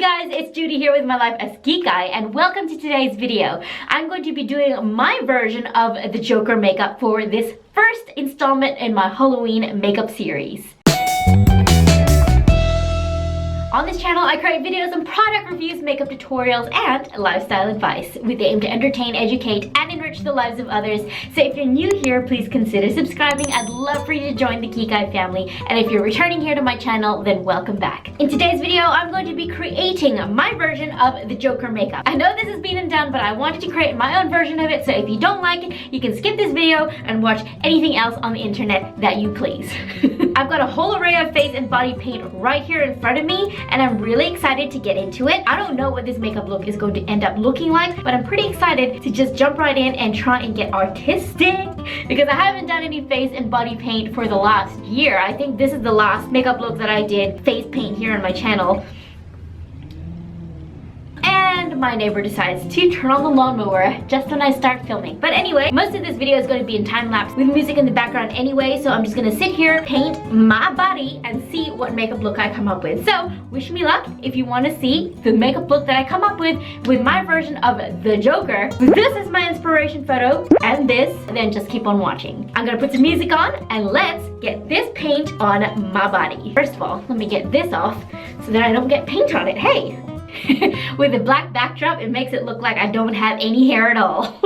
guys, it's Judy here with my life as Kikay, and welcome to today's video. I'm going to be doing my version of the Joker makeup for this first installment in my Halloween makeup series. On this channel, I create videos on product reviews, makeup tutorials, and lifestyle advice with the aim to entertain, educate, and enrich the lives of others. So if you're new here, please consider subscribing. I'd love for you to join the Kikay family. And if you're returning here to my channel, then welcome back. In today's video, I'm going to be creating my version of the Joker makeup. I know this has been done, but I wanted to create my own version of it. So if you don't like it, you can skip this video and watch anything else on the internet that you please. I've got a whole array of face and body paint right here in front of me, and I'm really excited to get into it. I don't know what this makeup look is going to end up looking like, but I'm pretty excited to just jump right in and try and get artistic because I haven't done any face and body paint for the last year. I think this is the last makeup look that I did face paint here on my channel. And my neighbor decides to turn on the lawnmower just when I start filming. But anyway, most of this video is going to be in time-lapse with music in the background anyway, so I'm just going to sit here, paint my body, and see what makeup look I come up with. So, wish me luck if you want to see the makeup look that I come up with my version of the Joker. This is my inspiration photo, and this, and then just keep on watching. I'm going to put some music on, and let's get this paint on my body. First of all, let me get this off so that I don't get paint on it. Hey! With a black backdrop, it makes it look like I don't have any hair at all.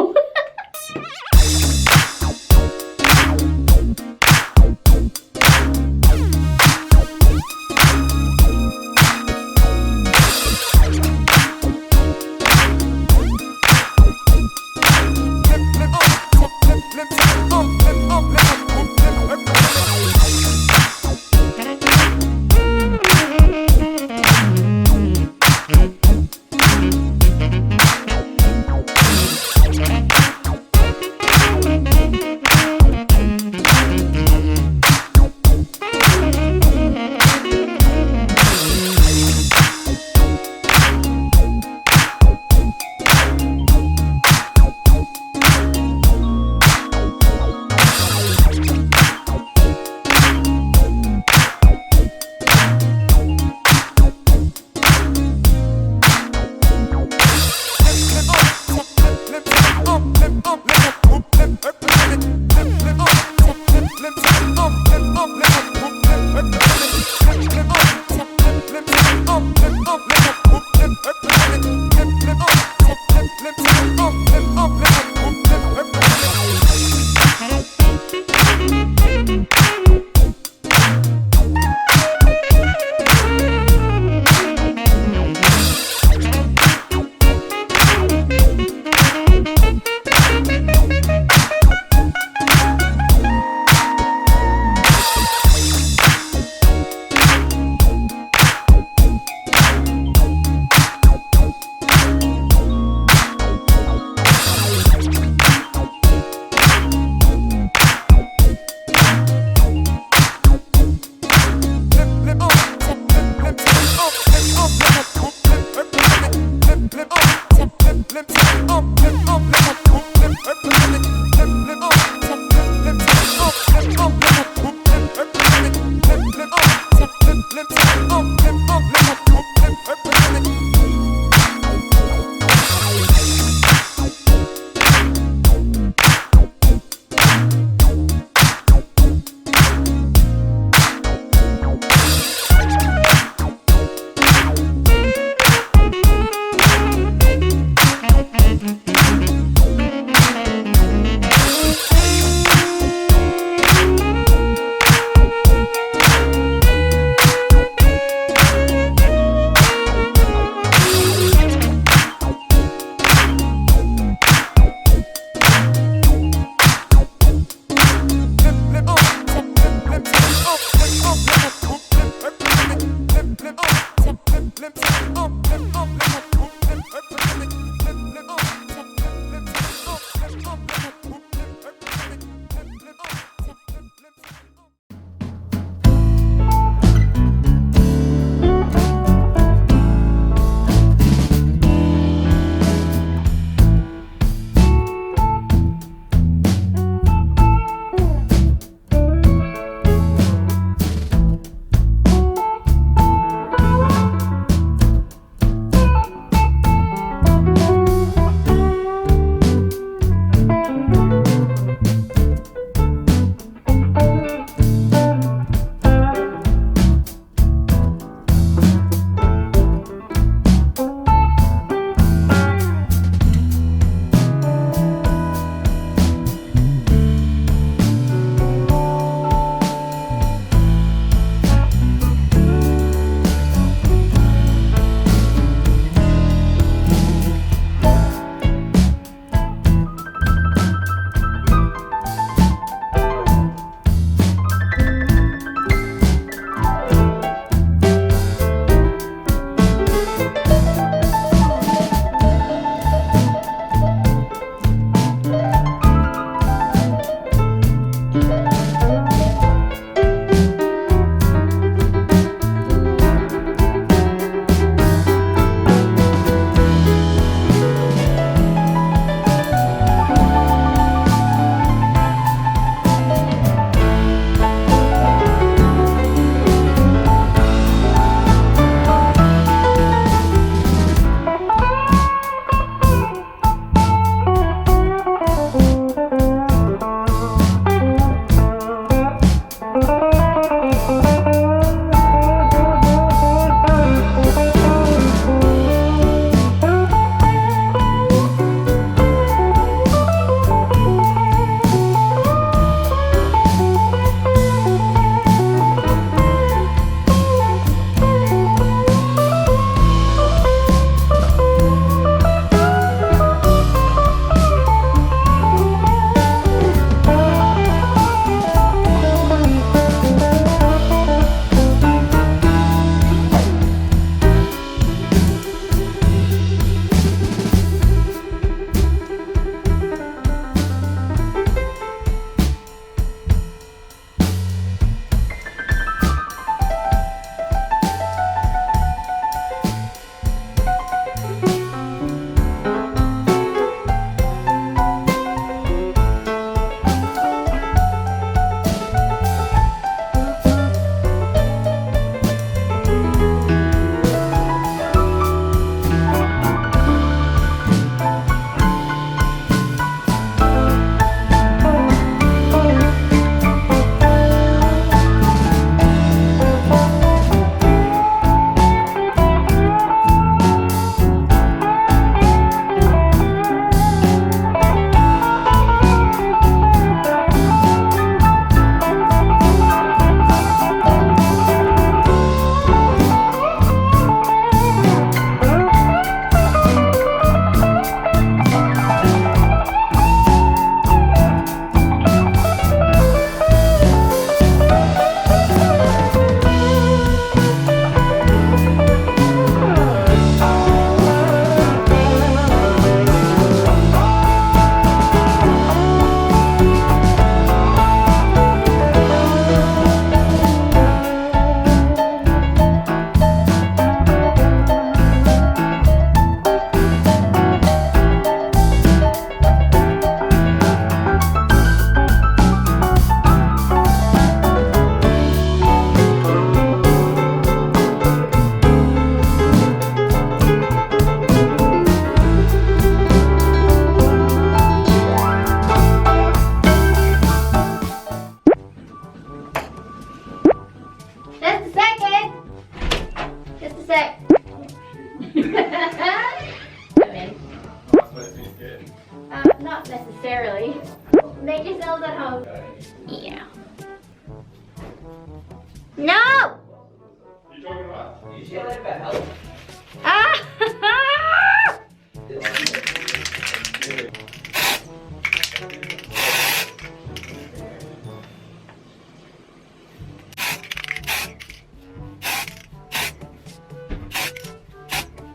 Ah!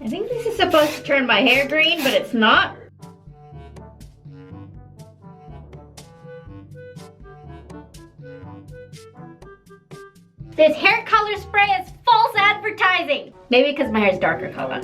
I think this is supposed to turn my hair green, but it's not. This hair color spray is false advertising. Maybe because my hair is darker color.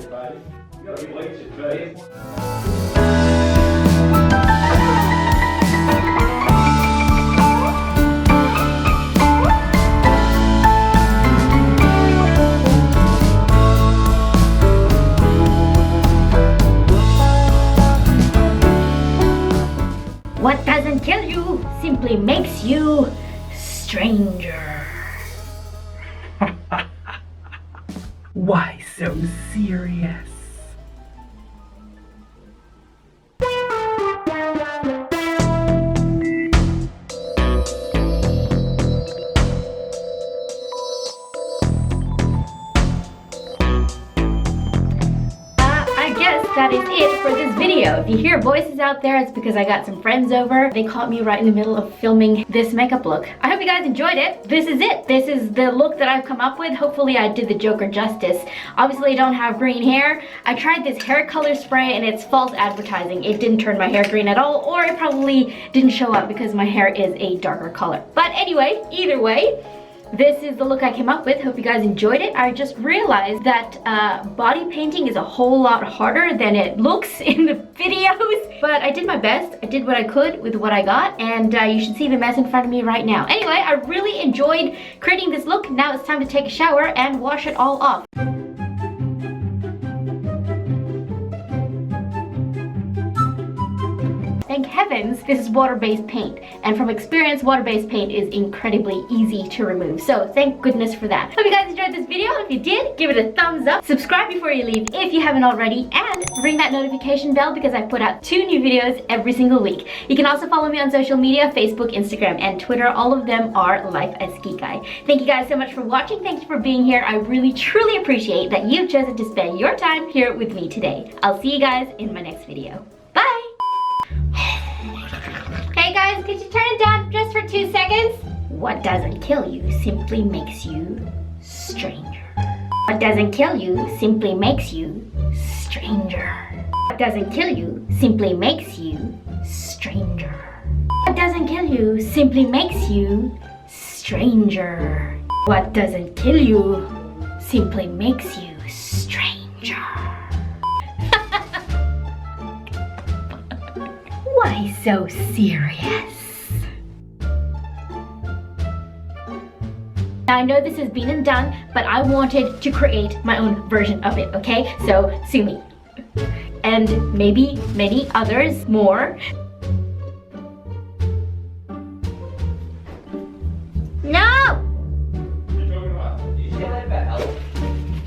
What doesn't kill you simply makes you stranger. Why so serious? I guess that is it for this video. If you hear voices out there, it's because I got some friends over. They caught me right in the middle of filming this makeup look. I hope you guys enjoyed it. This is it. This is the look that I've come up with. Hopefully I did the Joker justice. Obviously I don't have green hair. I tried this hair color spray and it's false advertising. It didn't turn my hair green at all, or it probably didn't show up because my hair is a darker color. But anyway, either way, this is the look I came up with. Hope you guys enjoyed it. I just realized that body painting is a whole lot harder than it looks in the videos. But I did my best. I did what I could with what I got. And you should see the mess in front of me right now. Anyway, I really enjoyed creating this look. Now it's time to take a shower and wash it all off. Thank heavens this is water-based paint, and from experience water-based paint is incredibly easy to remove, so thank goodness for that. Hope you guys enjoyed this video. If you did, give it a thumbs up, subscribe before you leave if you haven't already, and ring that notification bell because I put out 2 new videos every single week. You can also follow me on social media, Facebook, Instagram, and Twitter. All of them are lifeaskikay. Thank you guys so much for watching. Thank you for being here. I really truly appreciate that you've chosen to spend your time here with me today. I'll see you guys in my next video. Bye! Hey guys, could you turn it down just for 2 seconds? What doesn't kill you simply makes you stranger. What doesn't kill you simply makes you stranger. What doesn't kill you simply makes you stranger. What doesn't kill you simply makes you stranger. What doesn't kill you simply makes you stranger. Why so serious? Now I know this has been and done, but I wanted to create my own version of it, okay? So sue me. And maybe many others more. No!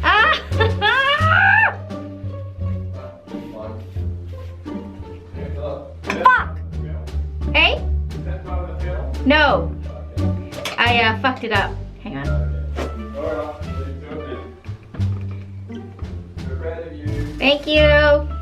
Ah! Fuck! Hey? No. I fucked it up. Hang on. Thank you.